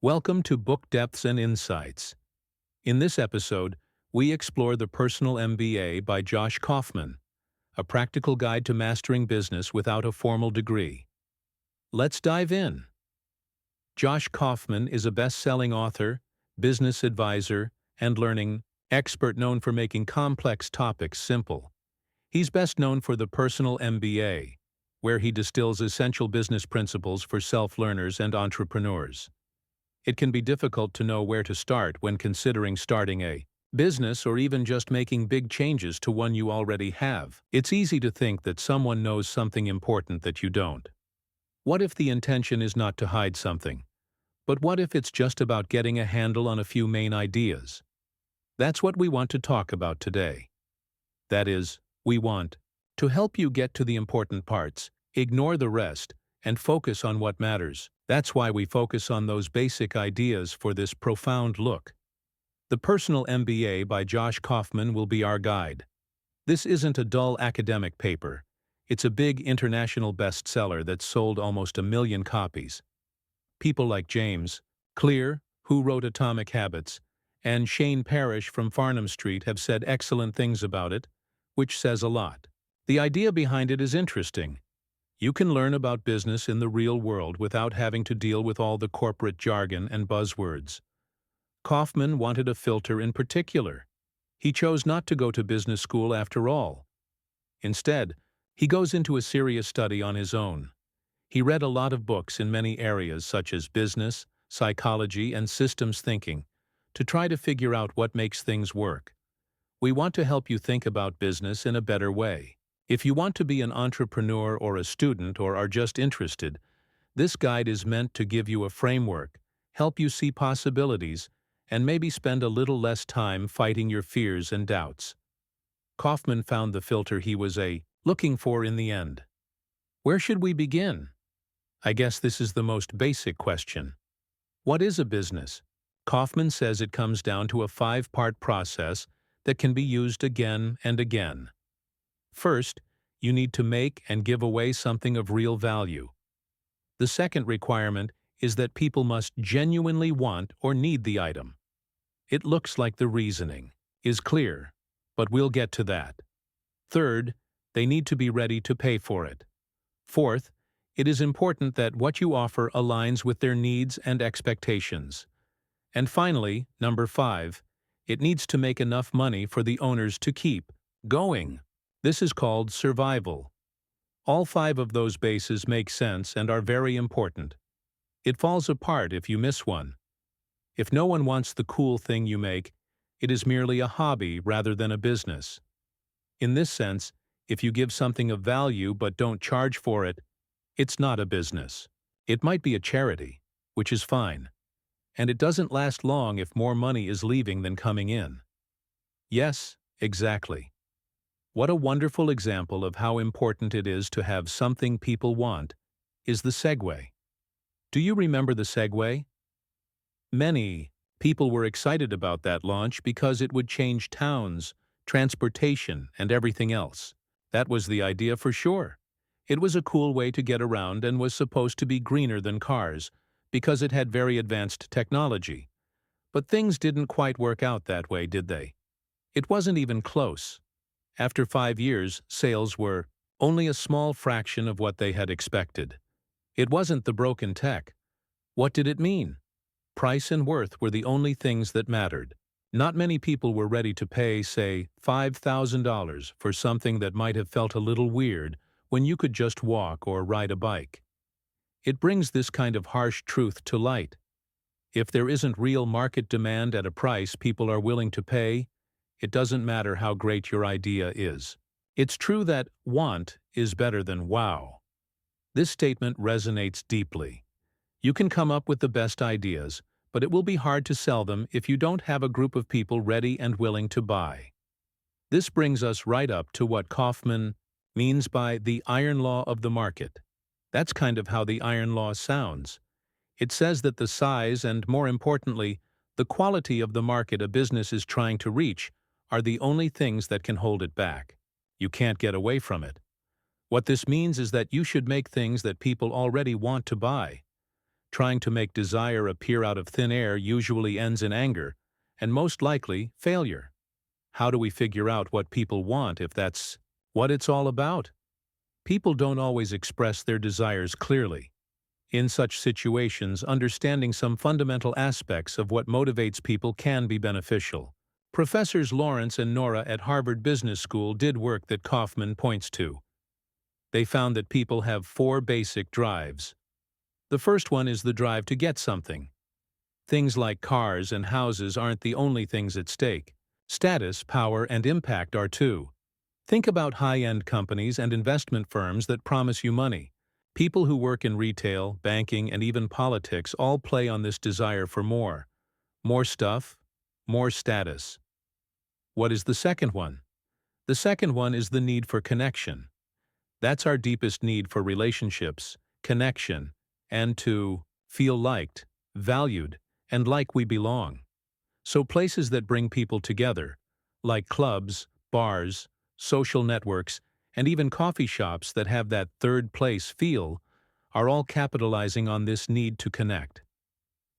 Welcome to Book Depths and Insights. In this episode, we explore the Personal MBA by Josh Kaufman, a practical guide to mastering business without a formal degree. Let's dive in. Josh Kaufman is a best-selling author, business advisor, and learning expert known for making complex topics simple. He's best known for the Personal MBA, where he distills essential business principles for self-learners and entrepreneurs. It can be difficult to know where to start when considering starting a business or even just making big changes to one you already have. It's easy to think that someone knows something important that you don't. What if the intention is not to hide something? But what if it's just about getting a handle on a few main ideas? That's what we want to talk about today. That is, we want to help you get to the important parts, ignore the rest, and focus on what matters. That's why we focus on those basic ideas for this profound look. The Personal MBA by Josh Kaufman will be our guide. This isn't a dull academic paper. It's a big international bestseller that's sold almost 1 million copies. People like James Clear, who wrote Atomic Habits, and Shane Parrish from Farnham Street have said excellent things about it, which says a lot. The idea behind it is interesting. You can learn about business in the real world without having to deal with all the corporate jargon and buzzwords. Kaufman wanted a filter in particular. He chose not to go to business school after all. Instead, he goes into a serious study on his own. He read a lot of books in many areas such as business, psychology, and systems thinking to try to figure out what makes things work. We want to help you think about business in a better way. If you want to be an entrepreneur or a student or are just interested, this guide is meant to give you a framework, help you see possibilities, and maybe spend a little less time fighting your fears and doubts. Kaufman found the filter he was looking for in the end. Where should we begin? I guess this is the most basic question. What is a business? Kaufman says it comes down to a 5-part process that can be used again and again. First, you need to make and give away something of real value. The second requirement is that people must genuinely want or need the item. It looks like the reasoning is clear, but we'll get to that. Third, they need to be ready to pay for it. Fourth, it is important that what you offer aligns with their needs and expectations. And finally, number 5, it needs to make enough money for the owners to keep going. This is called survival. All 5 of those bases make sense and are very important. It falls apart if you miss one. If no one wants the cool thing you make, it is merely a hobby rather than a business. In this sense, if you give something of value but don't charge for it, it's not a business. It might be a charity, which is fine. And it doesn't last long if more money is leaving than coming in. Yes, exactly. What a wonderful example of how important it is to have something people want is the Segway. Do you remember the Segway? Many people were excited about that launch because it would change towns, transportation, and everything else. That was the idea for sure. It was a cool way to get around and was supposed to be greener than cars because it had very advanced technology. But things didn't quite work out that way, did they? It wasn't even close. After 5 years, sales were only a small fraction of what they had expected. It wasn't the broken tech. What did it mean? Price and worth were the only things that mattered. Not many people were ready to pay, say, $5,000 for something that might have felt a little weird when you could just walk or ride a bike. It brings this kind of harsh truth to light. If there isn't real market demand at a price people are willing to pay, it doesn't matter how great your idea is. It's true that want is better than wow. This statement resonates deeply. You can come up with the best ideas, but it will be hard to sell them if you don't have a group of people ready and willing to buy. This brings us right up to what Kaufman means by the iron law of the market. That's kind of how the iron law sounds. It says that the size and, more importantly, the quality of the market a business is trying to reach are the only things that can hold it back. You can't get away from it. What this means is that you should make things that people already want to buy. Trying to make desire appear out of thin air usually ends in anger, and most likely, failure. How do we figure out what people want if that's what it's all about? People don't always express their desires clearly. In such situations, understanding some fundamental aspects of what motivates people can be beneficial. Professors Lawrence and Nora at Harvard Business School did work that Kaufman points to. They found that people have 4 basic drives. The first one is the drive to get something. Things like cars and houses aren't the only things at stake. Status, power, and impact are too. Think about high-end companies and investment firms that promise you money. People who work in retail, banking, and even politics all play on this desire for more. More stuff, more status. What is the second one? The second one is the need for connection. That's our deepest need for relationships, connection, and to feel liked, valued, and like we belong. So places that bring people together, like clubs, bars, social networks, and even coffee shops that have that third place feel, are all capitalizing on this need to connect.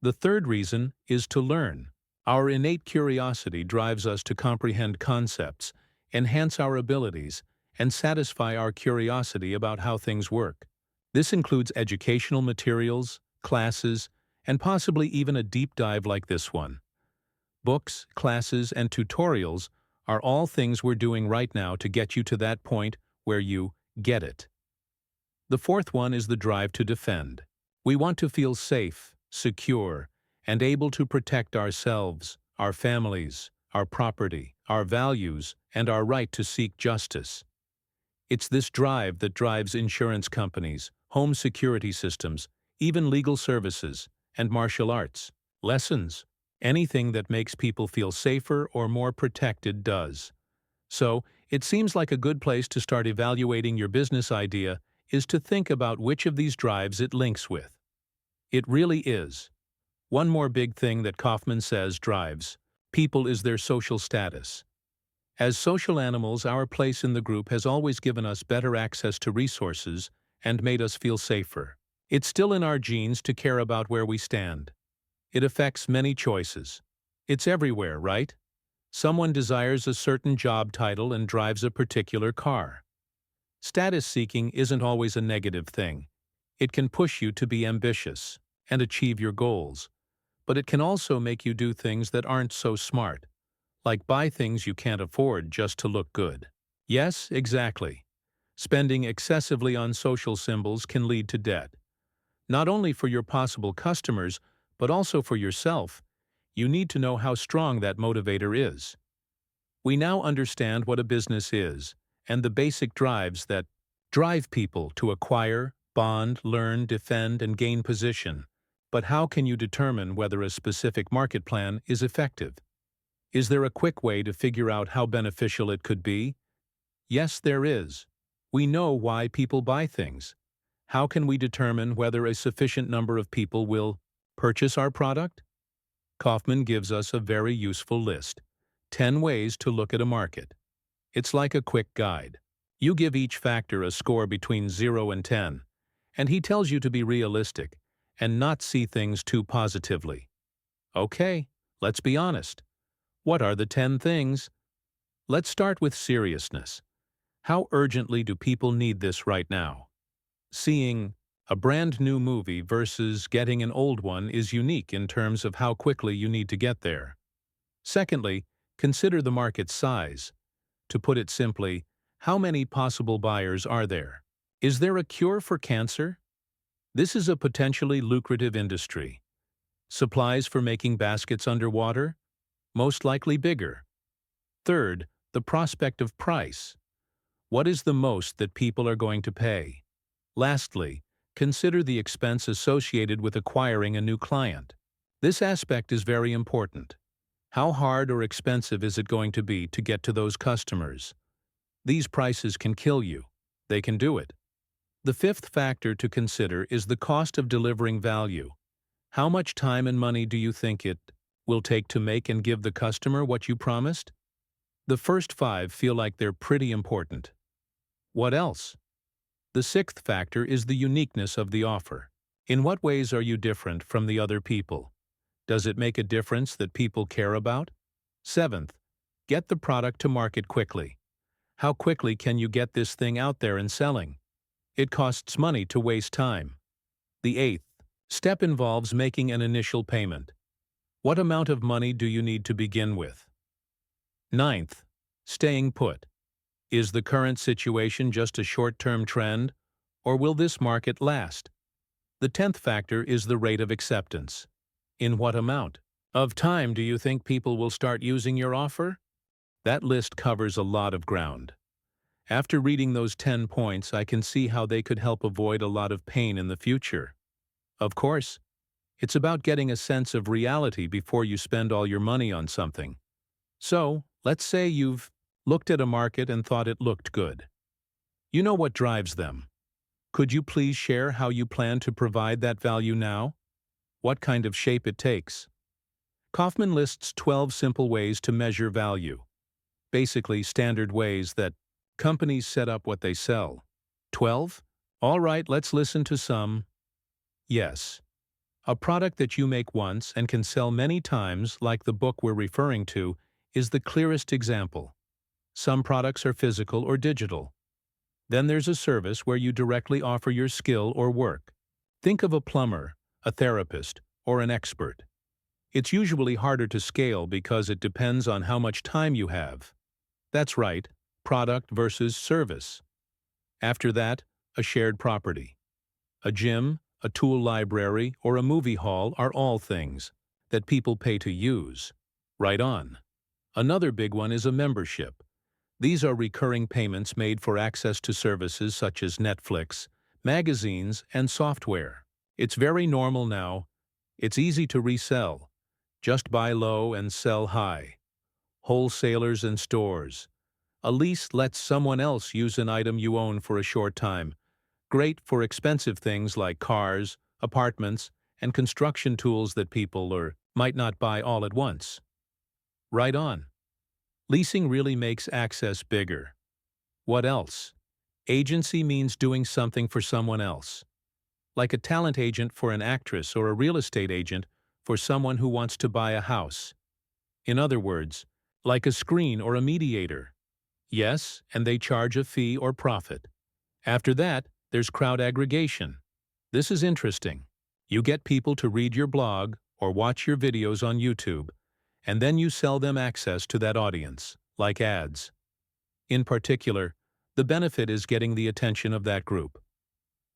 The third reason is to learn. Our innate curiosity drives us to comprehend concepts, enhance our abilities, and satisfy our curiosity about how things work. This includes educational materials, classes, and possibly even a deep dive like this one. Books, classes, and tutorials are all things we're doing right now to get you to that point where you get it. The fourth one is the drive to defend. We want to feel safe, secure, and able to protect ourselves, our families, our property, our values, and our right to seek justice. It's this drive that drives insurance companies, home security systems, even legal services, and martial arts. Lessons. Anything that makes people feel safer or more protected does. So, it seems like a good place to start evaluating your business idea is to think about which of these drives it links with. It really is. One more big thing that Kaufman says drives people is their social status. As social animals, our place in the group has always given us better access to resources and made us feel safer. It's still in our genes to care about where we stand. It affects many choices. It's everywhere, right? Someone desires a certain job title and drives a particular car. Status seeking isn't always a negative thing. It can push you to be ambitious and achieve your goals, but it can also make you do things that aren't so smart, like buy things you can't afford just to look good. Yes, exactly. Spending excessively on social symbols can lead to debt. Not only for your possible customers, but also for yourself. You need to know how strong that motivator is. We now understand what a business is, and the basic drives that drive people to acquire, bond, learn, defend, and gain position. But how can you determine whether a specific market plan is effective? Is there a quick way to figure out how beneficial it could be? Yes, there is. We know why people buy things. How can we determine whether a sufficient number of people will purchase our product? Kaufman gives us a very useful list. 10 ways to look at a market. It's like a quick guide. You give each factor a score between 0 and 10, and he tells you to be realistic and not see things too positively. Okay, let's be honest. What are the 10 things? Let's start with seriousness. How urgently do people need this right now? Seeing a brand new movie versus getting an old one is unique in terms of how quickly you need to get there. Secondly, consider the market size. To put it simply, how many possible buyers are there? Is there a cure for cancer? This is a potentially lucrative industry. Supplies for making baskets underwater? Most likely bigger. Third, the prospect of price. What is the most that people are going to pay? Lastly, consider the expense associated with acquiring a new client. This aspect is very important. How hard or expensive is it going to be to get to those customers? These prices can kill you. They can do it. The fifth factor to consider is the cost of delivering value. How much time and money do you think it will take to make and give the customer what you promised? The first 5 feel like they're pretty important. What else? The sixth factor is the uniqueness of the offer. In what ways are you different from the other people? Does it make a difference that people care about? Seventh, get the product to market quickly. How quickly can you get this thing out there and selling? It costs money to waste time. The eighth step involves making an initial payment. What amount of money do you need to begin with? Ninth, staying put. Is the current situation just a short-term trend, or will this market last? The 10th factor is the rate of acceptance. In what amount of time do you think people will start using your offer? That list covers a lot of ground. After reading those 10 points, I can see how they could help avoid a lot of pain in the future. Of course, it's about getting a sense of reality before you spend all your money on something. So, let's say you've looked at a market and thought it looked good. You know what drives them. Could you please share how you plan to provide that value now? What kind of shape it takes? Kaufman lists 12 simple ways to measure value. Basically, standard ways that companies set up what they sell. 12? All right, let's listen to some. Yes. A product that you make once and can sell many times, like the book we're referring to, is the clearest example. Some products are physical or digital. Then there's a service where you directly offer your skill or work. Think of a plumber, a therapist, or an expert. It's usually harder to scale because it depends on how much time you have. That's right, product versus service. After that, a shared property. A gym, a tool library, or a movie hall are all things that people pay to use. Right on. Another big one is a membership. These are recurring payments made for access to services such as Netflix, magazines, and software. It's very normal now. It's easy to resell. Just buy low and sell high. Wholesalers and stores. A lease lets someone else use an item you own for a short time. Great for expensive things like cars, apartments, and construction tools that people might not buy all at once. Right on. Leasing really makes access bigger. What else? Agency means doing something for someone else. Like a talent agent for an actress or a real estate agent for someone who wants to buy a house. In other words, like a screen or a mediator. Yes, and they charge a fee or profit. After that, there's crowd aggregation. This is interesting. You get people to read your blog or watch your videos on YouTube, and then you sell them access to that audience, like ads. In particular, the benefit is getting the attention of that group.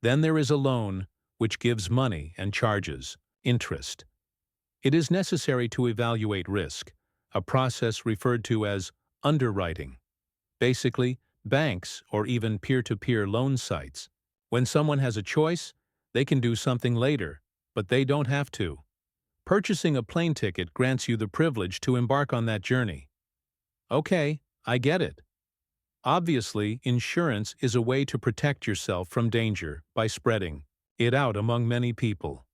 Then there is a loan, which gives money and charges interest. It is necessary to evaluate risk, a process referred to as underwriting. Basically, banks or even peer-to-peer loan sites. When someone has a choice, they can do something later, but they don't have to. Purchasing a plane ticket grants you the privilege to embark on that journey. Okay, I get it. Obviously, insurance is a way to protect yourself from danger by spreading it out among many people.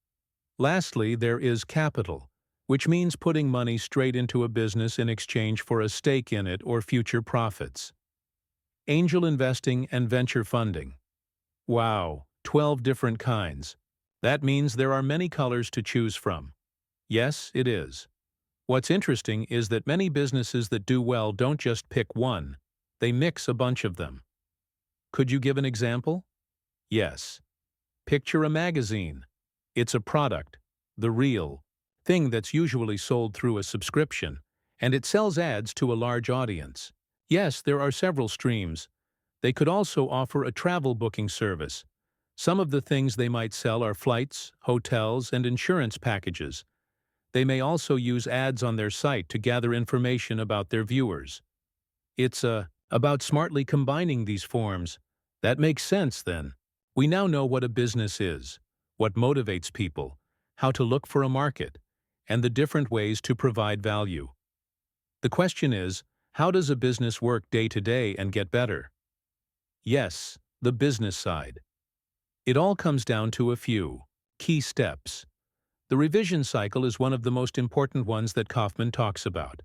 Lastly, there is capital, which means putting money straight into a business in exchange for a stake in it or future profits. Angel investing and venture funding. Wow, 12 different kinds. That means there are many colors to choose from. Yes, it is. What's interesting is that many businesses that do well don't just pick one, they mix a bunch of them. Could you give an example? Yes. Picture a magazine. It's a product, the real thing that's usually sold through a subscription, and it sells ads to a large audience. Yes, there are several streams. They could also offer a travel booking service. Some of the things they might sell are flights, hotels, and insurance packages. They may also use ads on their site to gather information about their viewers. It's about smartly combining these forms. That makes sense, then. We now know what a business is, what motivates people, how to look for a market, and the different ways to provide value. The question is, how does a business work day to day and get better? Yes, the business side. It all comes down to a few key steps. The revision cycle is one of the most important ones that Kaufman talks about.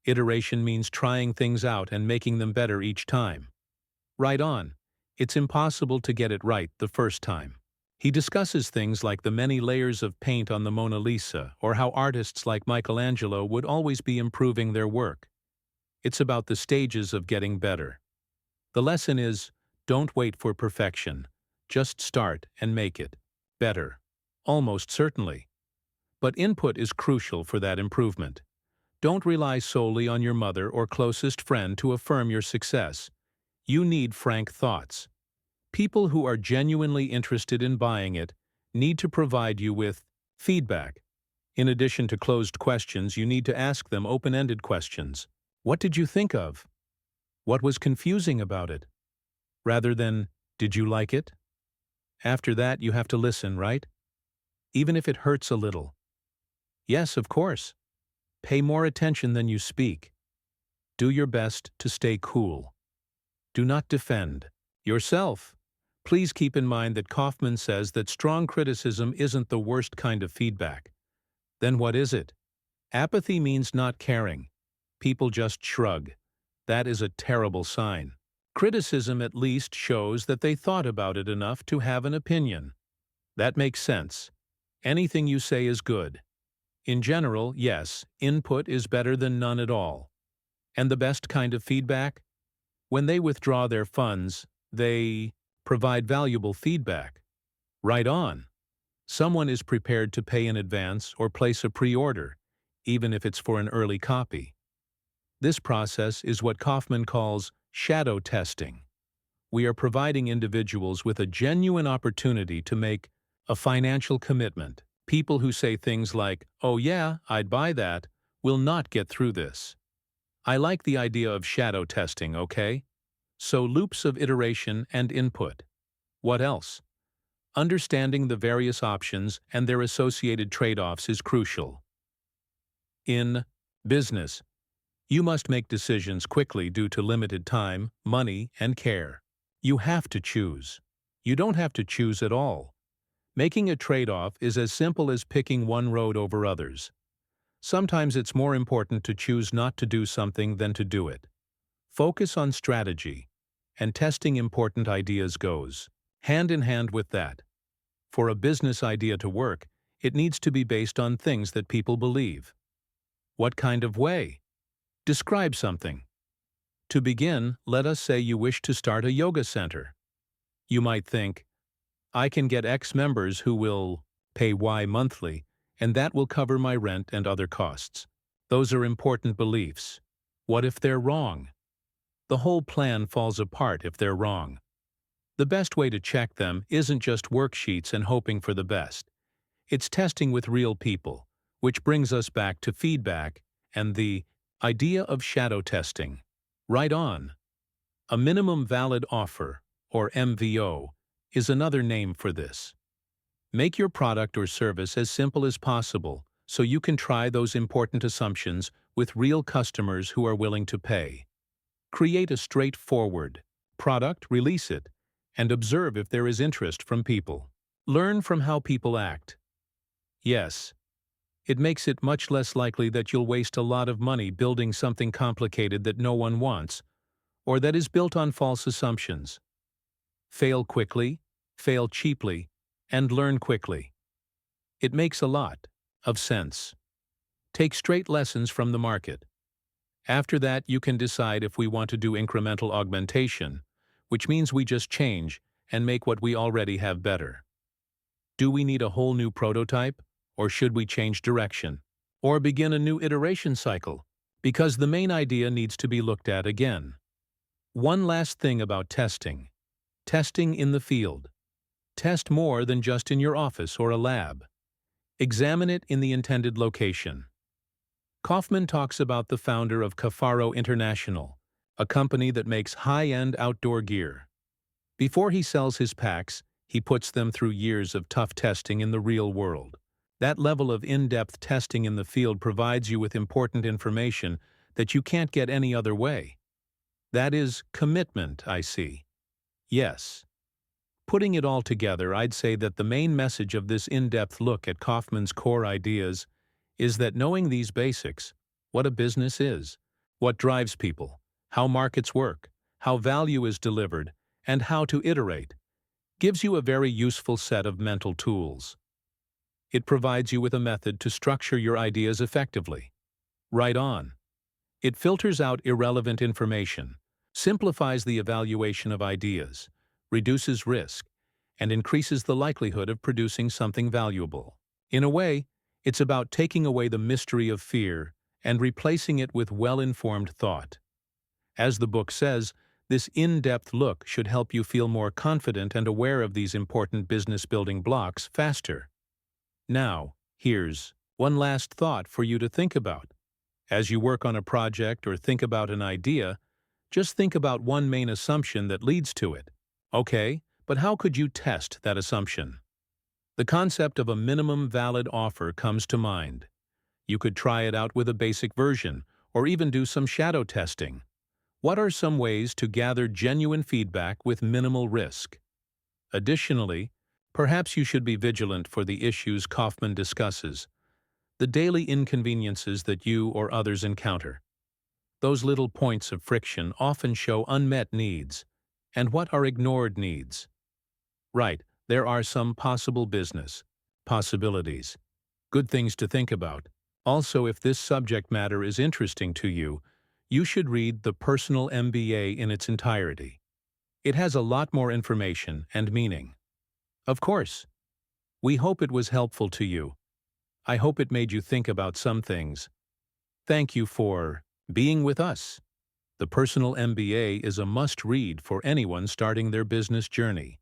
Iteration means trying things out and making them better each time. Right on. It's impossible to get it right the first time. He discusses things like the many layers of paint on the Mona Lisa or how artists like Michelangelo would always be improving their work. It's about the stages of getting better. The lesson is, don't wait for perfection. Just start and make it better. Almost certainly. But input is crucial for that improvement. Don't rely solely on your mother or closest friend to affirm your success. You need frank thoughts. People who are genuinely interested in buying it need to provide you with feedback. In addition to closed questions, you need to ask them open-ended questions. What did you think of? What was confusing about it? Rather than, did you like it? After that, you have to listen, right? Even if it hurts a little. Yes, of course. Pay more attention than you speak. Do your best to stay cool. Do not defend yourself. Please keep in mind that Kaufman says that strong criticism isn't the worst kind of feedback. Then what is it? Apathy means not caring. People just shrug. That is a terrible sign. Criticism at least shows that they thought about it enough to have an opinion. That makes sense. Anything you say is good. In general, yes, input is better than none at all. And the best kind of feedback? When they withdraw their funds, they provide valuable feedback. Right on. Someone is prepared to pay in advance or place a pre-order, even if it's for an early copy. This process is what Kaufman calls shadow testing. We are providing individuals with a genuine opportunity to make a financial commitment. People who say things like, "Oh yeah, I'd buy that," will not get through this. I like the idea of shadow testing, okay? So loops of iteration and input. What else? Understanding the various options and their associated trade-offs is crucial. In business, you must make decisions quickly due to limited time, money, and care. You have to choose. You don't have to choose at all. Making a trade-off is as simple as picking one road over others. Sometimes it's more important to choose not to do something than to do it. Focus on strategy, and testing important ideas goes hand in hand with that. For a business idea to work, it needs to be based on things that people believe. What kind of way? Describe something. To begin, let us say you wish to start a yoga center. You might think, I can get X members who will pay Y monthly, and that will cover my rent and other costs. Those are important beliefs. What if they're wrong? The whole plan falls apart if they're wrong. The best way to check them isn't just worksheets and hoping for the best. It's testing with real people, which brings us back to feedback and the idea of shadow testing. Right on. A minimum valid offer, or MVO, is another name for this. Make your product or service as simple as possible so you can try those important assumptions with real customers who are willing to pay. Create a straightforward product, release it, and observe if there is interest from people. Learn from how people act. Yes, it makes it much less likely that you'll waste a lot of money building something complicated that no one wants, or that is built on false assumptions. Fail quickly, fail cheaply, and learn quickly. It makes a lot of sense. Take straight lessons from the market. After that, you can decide if we want to do incremental augmentation, which means we just change and make what we already have better. Do we need a whole new prototype, or should we change direction, or begin a new iteration cycle? Because the main idea needs to be looked at again. One last thing about testing. Testing in the field. Test more than just in your office or a lab. Examine it in the intended location. Kaufman talks about the founder of Cafaro International, a company that makes high-end outdoor gear. Before he sells his packs, he puts them through years of tough testing in the real world. That level of in-depth testing in the field provides you with important information that you can't get any other way. That is commitment, I see. Yes. Putting it all together, I'd say that the main message of this in-depth look at Kaufman's core ideas is that knowing these basics, what a business is, what drives people, how markets work, how value is delivered, and how to iterate, gives you a very useful set of mental tools. It provides you with a method to structure your ideas effectively. Right on. It filters out irrelevant information, simplifies the evaluation of ideas, reduces risk, and increases the likelihood of producing something valuable. In a way, it's about taking away the mystery of fear and replacing it with well-informed thought. As the book says, this in-depth look should help you feel more confident and aware of these important business-building blocks faster. Now, here's one last thought for you to think about. As you work on a project or think about an idea, just think about one main assumption that leads to it. Okay, but how could you test that assumption? The concept of a minimum valid offer comes to mind. You could try it out with a basic version, or even do some shadow testing. What are some ways to gather genuine feedback with minimal risk? Additionally, perhaps you should be vigilant for the issues Kaufman discusses, the daily inconveniences that you or others encounter. Those little points of friction often show unmet needs. And what are ignored needs? Right, there are some possible business possibilities. Good things to think about. Also, if this subject matter is interesting to you, you should read the Personal MBA in its entirety. It has a lot more information and meaning. Of course, we hope it was helpful to you. I hope it made you think about some things. Thank you for being with us. The Personal MBA is a must-read for anyone starting their business journey.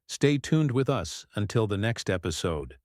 Stay tuned with us until the next episode.